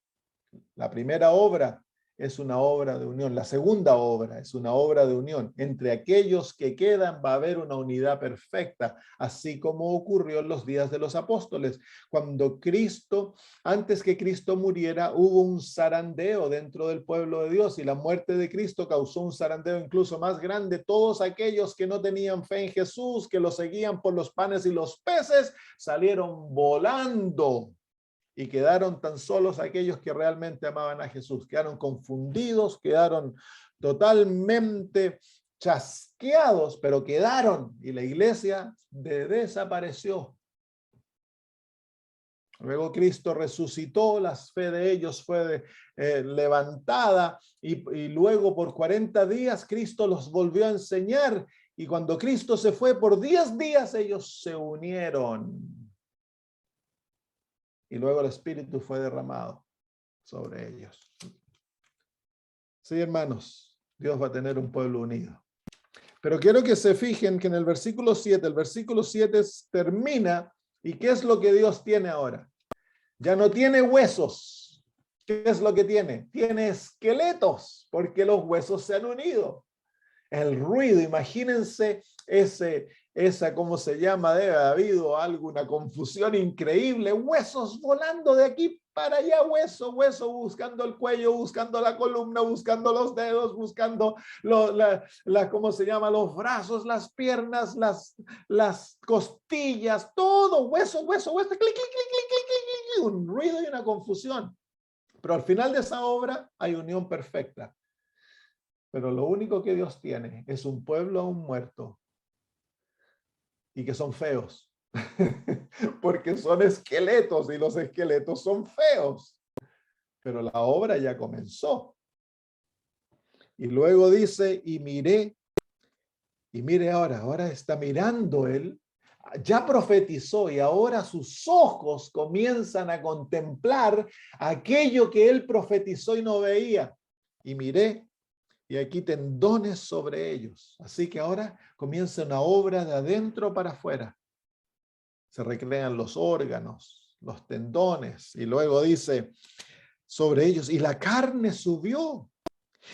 La primera obra es una obra de unión. La segunda obra es una obra de unión. Entre aquellos que quedan va a haber una unidad perfecta, así como ocurrió en los días de los apóstoles. Cuando antes que Cristo muriera, hubo un zarandeo dentro del pueblo de Dios y la muerte de Cristo causó un zarandeo incluso más grande. Todos aquellos que no tenían fe en Jesús, que lo seguían por los panes y los peces, salieron volando. Y quedaron tan solos aquellos que realmente amaban a Jesús. Quedaron confundidos, quedaron totalmente chasqueados, pero quedaron. Y la iglesia desapareció. Luego Cristo resucitó, la fe de ellos fue levantada y luego por 40 días Cristo los volvió a enseñar. Y cuando Cristo se fue por 10 días, ellos se unieron. Y luego el Espíritu fue derramado sobre ellos. Sí, hermanos, Dios va a tener un pueblo unido. Pero quiero que se fijen que en el versículo 7 termina, ¿y qué es lo que Dios tiene ahora? Ya no tiene huesos. ¿Qué es lo que tiene? Tiene esqueletos, porque los huesos se han unido. El ruido, imagínense esa, ¿cómo se llama? Debe haber habido alguna confusión increíble, huesos volando de aquí para allá, hueso, buscando el cuello, buscando la columna, buscando los dedos, buscando ¿cómo se llama? Los brazos, las piernas, las costillas, todo, hueso, clic, clic, clic, clic, clic, clic, un ruido y una confusión. Pero al final de esa obra hay unión perfecta. Pero lo único que Dios tiene es un pueblo aún muerto y que son feos, porque son esqueletos y los esqueletos son feos. Pero la obra ya comenzó. Y luego dice, y miré, y mire ahora está mirando él, ya profetizó y ahora sus ojos comienzan a contemplar aquello que él profetizó y no veía. Y miré, y aquí tendones sobre ellos. Así que ahora comienza una obra de adentro para afuera. Se recrean los órganos, los tendones, y luego dice sobre ellos, y la carne subió,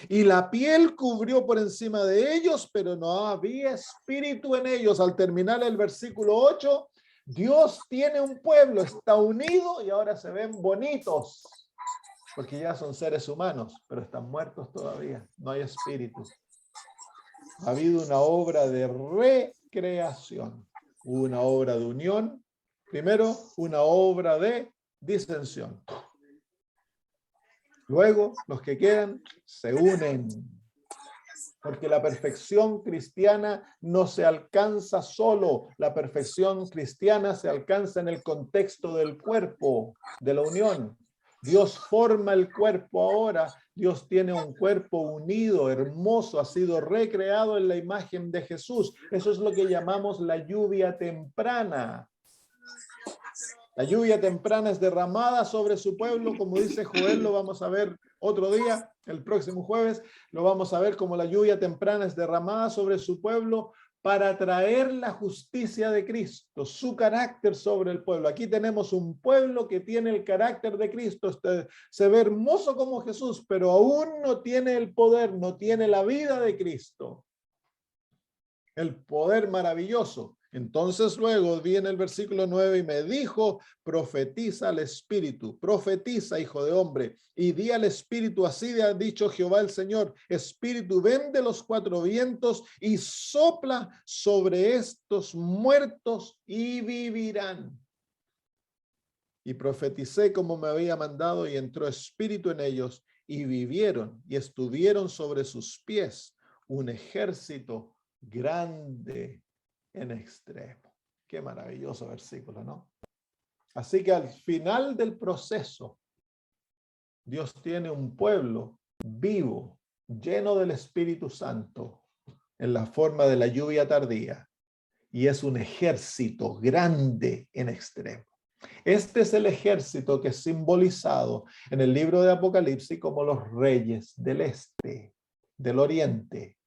y la piel cubrió por encima de ellos, pero no había espíritu en ellos. Al terminar el versículo 8, Dios tiene un pueblo, está unido y ahora se ven bonitos, porque ya son seres humanos, pero están muertos todavía, no hay espíritu. Ha habido una obra de recreación, una obra de unión, primero una obra de disensión. Luego, los que quedan se unen, porque la perfección cristiana no se alcanza solo, la perfección cristiana se alcanza en el contexto del cuerpo, de la unión. Dios forma el cuerpo ahora, Dios tiene un cuerpo unido, hermoso, ha sido recreado en la imagen de Jesús. Eso es lo que llamamos la lluvia temprana. La lluvia temprana es derramada sobre su pueblo, como dice Joel, lo vamos a ver otro día, el próximo jueves, lo vamos a ver como la lluvia temprana es derramada sobre su pueblo para traer la justicia de Cristo, su carácter sobre el pueblo. Aquí tenemos un pueblo que tiene el carácter de Cristo, se ve hermoso como Jesús, pero aún no tiene el poder, no tiene la vida de Cristo, el poder maravilloso. Entonces luego viene el versículo 9 y me dijo, profetiza al espíritu, profetiza, hijo de hombre, y di al espíritu, así ha dicho Jehová el Señor, espíritu, ven de los cuatro vientos y sopla sobre estos muertos y vivirán. Y profeticé como me había mandado y entró espíritu en ellos y vivieron y estuvieron sobre sus pies un ejército grande en extremo. Qué maravilloso versículo, ¿no? Así que al final del proceso, Dios tiene un pueblo vivo, lleno del Espíritu Santo, en la forma de la lluvia tardía, y es un ejército grande en extremo. Este es el ejército que es simbolizado en el libro de Apocalipsis como los reyes del este, del oriente.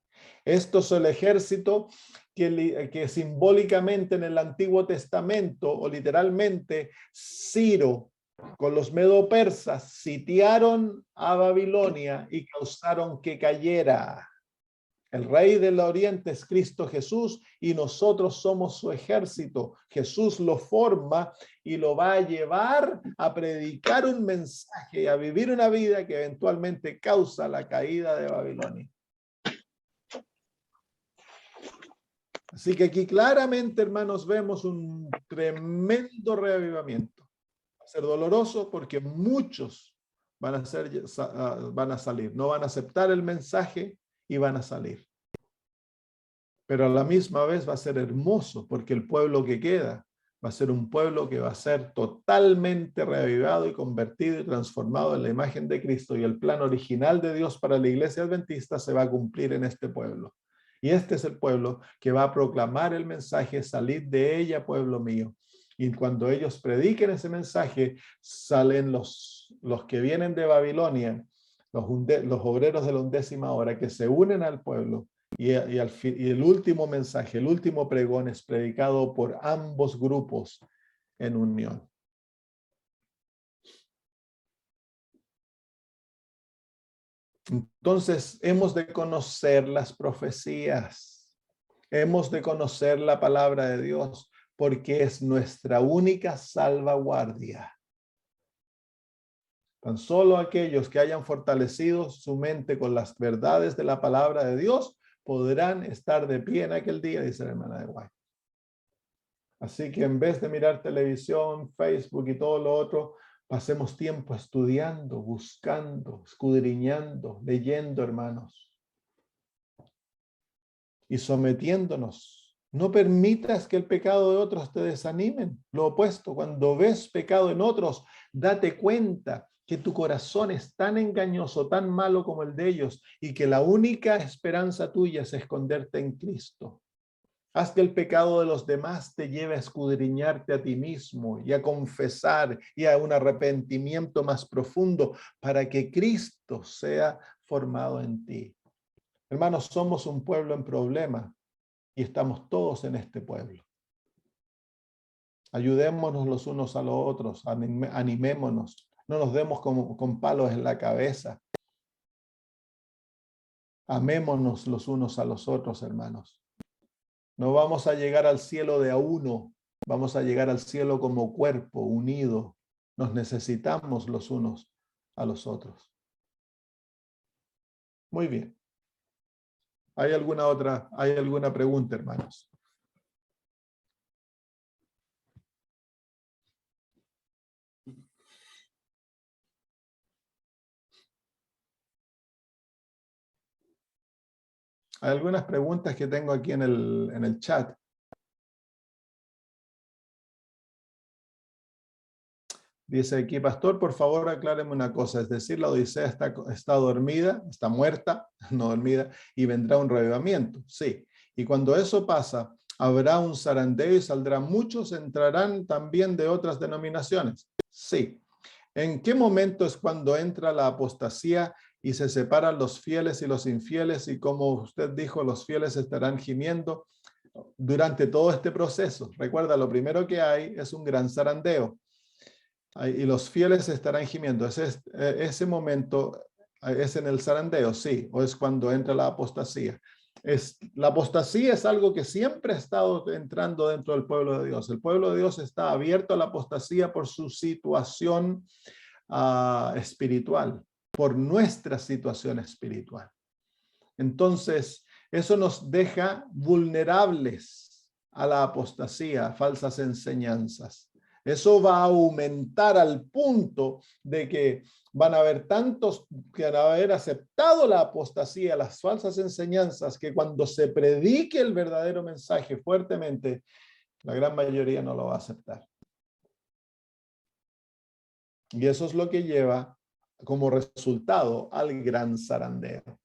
Esto es el ejército que simbólicamente en el Antiguo Testamento, o literalmente Ciro con los medo-persas sitiaron a Babilonia y causaron que cayera. El rey del oriente es Cristo Jesús y nosotros somos su ejército. Jesús lo forma y lo va a llevar a predicar un mensaje y a vivir una vida que eventualmente causa la caída de Babilonia. Así que aquí claramente, hermanos, vemos un tremendo reavivamiento. Va a ser doloroso porque muchos van a salir, no van a aceptar el mensaje y van a salir. Pero a la misma vez va a ser hermoso porque el pueblo que queda va a ser un pueblo que va a ser totalmente reavivado y convertido y transformado en la imagen de Cristo, y el plan original de Dios para la iglesia adventista se va a cumplir en este pueblo. Y este es el pueblo que va a proclamar el mensaje, salid de ella, pueblo mío. Y cuando ellos prediquen ese mensaje, salen los que vienen de Babilonia, los obreros de la 11ª hora, que se unen al pueblo. Y el último mensaje, el último pregón es predicado por ambos grupos en unión. Entonces, hemos de conocer las profecías. Hemos de conocer la palabra de Dios porque es nuestra única salvaguardia. Tan solo aquellos que hayan fortalecido su mente con las verdades de la palabra de Dios podrán estar de pie en aquel día, dice la hermana de White. Así que en vez de mirar televisión, Facebook y todo lo otro, pasemos tiempo estudiando, buscando, escudriñando, leyendo, hermanos, y sometiéndonos. No permitas que el pecado de otros te desanimen. Lo opuesto, cuando ves pecado en otros, date cuenta que tu corazón es tan engañoso, tan malo como el de ellos, y que la única esperanza tuya es esconderte en Cristo. Haz que el pecado de los demás te lleve a escudriñarte a ti mismo y a confesar y a un arrepentimiento más profundo para que Cristo sea formado en ti. Hermanos, somos un pueblo en problema y estamos todos en este pueblo. Ayudémonos los unos a los otros, animémonos, no nos demos con palos en la cabeza. Amémonos los unos a los otros, hermanos. No vamos a llegar al cielo de a uno, vamos a llegar al cielo como cuerpo, unido. Nos necesitamos los unos a los otros. Muy bien. ¿Hay alguna pregunta, hermanos? Hay algunas preguntas que tengo aquí en el chat. Dice aquí, pastor, por favor acláreme una cosa, es decir, la Odisea está dormida, está muerta, no dormida, y vendrá un revivamiento. Sí, y cuando eso pasa, habrá un zarandeo y saldrán muchos, entrarán también de otras denominaciones. Sí. ¿En qué momento es cuando entra la apostasía y se separan los fieles y los infieles? Y como usted dijo, los fieles estarán gimiendo durante todo este proceso. Recuerda, lo primero que hay es un gran zarandeo. Y los fieles estarán gimiendo. Ese momento es en el zarandeo, sí, o es cuando entra la apostasía. La apostasía es algo que siempre ha estado entrando dentro del pueblo de Dios. El pueblo de Dios está abierto a la apostasía por su situación espiritual, por nuestra situación espiritual. Entonces, eso nos deja vulnerables a la apostasía, a falsas enseñanzas. Eso va a aumentar al punto de que van a haber tantos que van a haber aceptado la apostasía, las falsas enseñanzas, que cuando se predique el verdadero mensaje fuertemente, la gran mayoría no lo va a aceptar. Y eso es lo que lleva como resultado al gran zarandeo.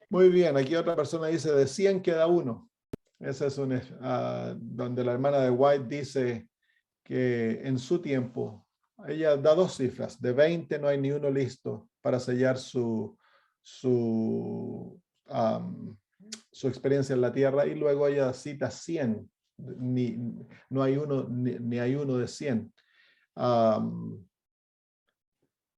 Muy bien, aquí otra persona dice, de 100 queda uno. Ese es donde la hermana de White dice que en su tiempo, ella da dos cifras, de 20 no hay ni uno listo para sellar su experiencia en la tierra, y luego ella cita 100, no hay uno, ni hay uno de 100.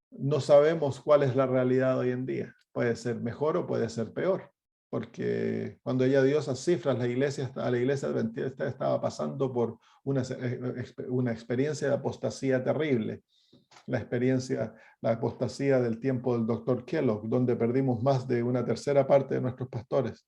No sabemos cuál es la realidad hoy en día. Puede ser mejor o puede ser peor, porque cuando ella dio esas cifras, la iglesia adventista estaba pasando por una experiencia de apostasía terrible. La apostasía del tiempo del doctor Kellogg, donde perdimos más de una tercera parte de nuestros pastores.